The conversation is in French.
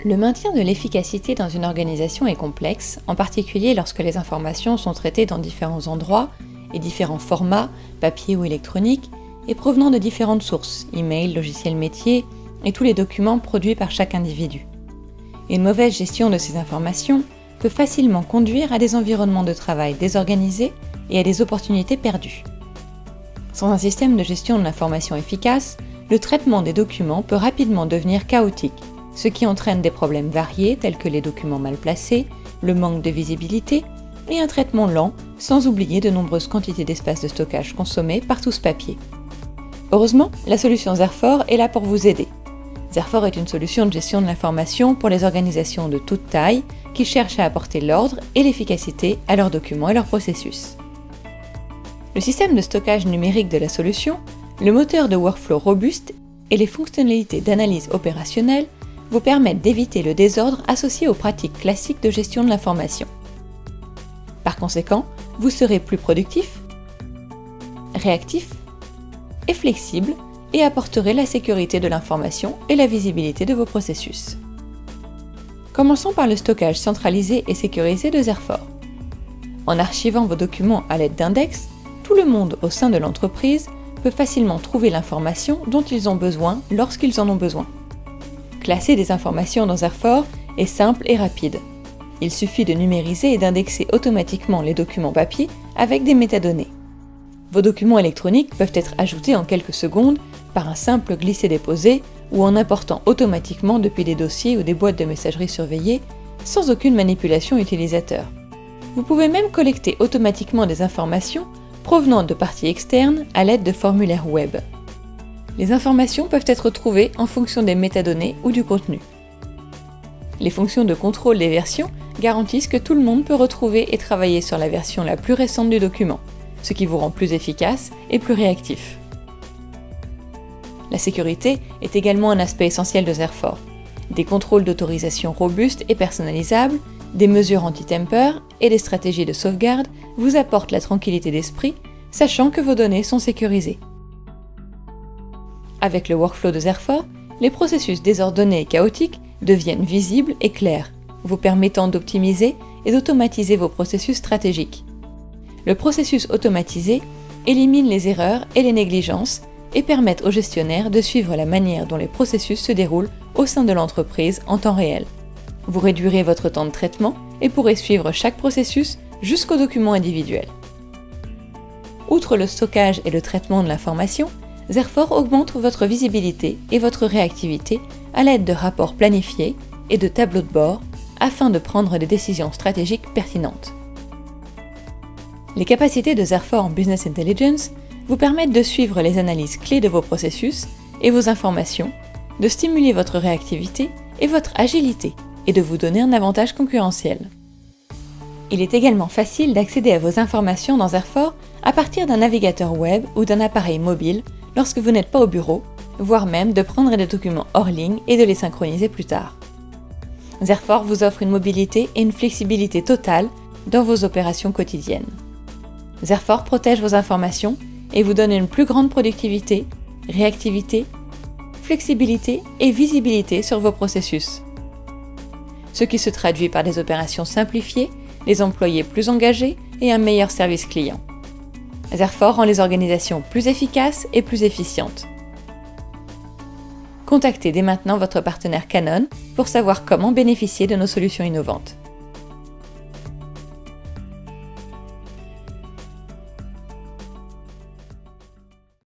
Le maintien de l'efficacité dans une organisation est complexe, en particulier lorsque les informations sont traitées dans différents endroits et différents formats, papier ou électronique, et provenant de différentes sources, email, logiciels métiers et tous les documents produits par chaque individu. Une mauvaise gestion de ces informations peut facilement conduire à des environnements de travail désorganisés et à des opportunités perdues. Sans un système de gestion de l'information efficace, le traitement des documents peut rapidement devenir chaotique, ce qui entraîne des problèmes variés tels que les documents mal placés, le manque de visibilité et un traitement lent, sans oublier de nombreuses quantités d'espace de stockage consommées par tout ce papier. Heureusement, la solution Zerfor est là pour vous aider. Zerfor est une solution de gestion de l'information pour les organisations de toute taille qui cherchent à apporter l'ordre et l'efficacité à leurs documents et leurs processus. Le système de stockage numérique de la solution, le moteur de workflow robuste et les fonctionnalités d'analyse opérationnelle vous permettent d'éviter le désordre associé aux pratiques classiques de gestion de l'information. Par conséquent, vous serez plus productif, réactif et flexible et apporterez la sécurité de l'information et la visibilité de vos processus. Commençons par le stockage centralisé et sécurisé de Zerfor. En archivant vos documents à l'aide d'index, tout le monde au sein de l'entreprise peut facilement trouver l'information dont ils ont besoin lorsqu'ils en ont besoin. Classer des informations dans Zerfor est simple et rapide. Il suffit de numériser et d'indexer automatiquement les documents papier avec des métadonnées. Vos documents électroniques peuvent être ajoutés en quelques secondes par un simple glisser-déposer ou en important automatiquement depuis des dossiers ou des boîtes de messagerie surveillées sans aucune manipulation utilisateur. Vous pouvez même collecter automatiquement des informations provenant de parties externes à l'aide de formulaires web. Les informations peuvent être trouvées en fonction des métadonnées ou du contenu. Les fonctions de contrôle des versions garantissent que tout le monde peut retrouver et travailler sur la version la plus récente du document, ce qui vous rend plus efficace et plus réactif. La sécurité est également un aspect essentiel de Zerfor. Des contrôles d'autorisation robustes et personnalisables, des mesures anti-tamper et des stratégies de sauvegarde vous apportent la tranquillité d'esprit, sachant que vos données sont sécurisées. Avec le workflow de Zerfor, les processus désordonnés et chaotiques deviennent visibles et clairs, vous permettant d'optimiser et d'automatiser vos processus stratégiques. Le processus automatisé élimine les erreurs et les négligences et permet aux gestionnaires de suivre la manière dont les processus se déroulent au sein de l'entreprise en temps réel. Vous réduirez votre temps de traitement et pourrez suivre chaque processus jusqu'au document individuel. Outre le stockage et le traitement de l'information, Zerfor augmente votre visibilité et votre réactivité à l'aide de rapports planifiés et de tableaux de bord afin de prendre des décisions stratégiques pertinentes. Les capacités de Zerfor en Business Intelligence vous permettent de suivre les analyses clés de vos processus et vos informations, de stimuler votre réactivité et votre agilité et de vous donner un avantage concurrentiel. Il est également facile d'accéder à vos informations dans Zerfor à partir d'un navigateur web ou d'un appareil mobile lorsque vous n'êtes pas au bureau, voire même de prendre des documents hors ligne et de les synchroniser plus tard. Zerfor vous offre une mobilité et une flexibilité totale dans vos opérations quotidiennes. Zerfor protège vos informations et vous donne une plus grande productivité, réactivité, flexibilité et visibilité sur vos processus. Ce qui se traduit par des opérations simplifiées, des employés plus engagés et un meilleur service client. Zerfor rend les organisations plus efficaces et plus efficientes. Contactez dès maintenant votre partenaire Canon pour savoir comment bénéficier de nos solutions innovantes.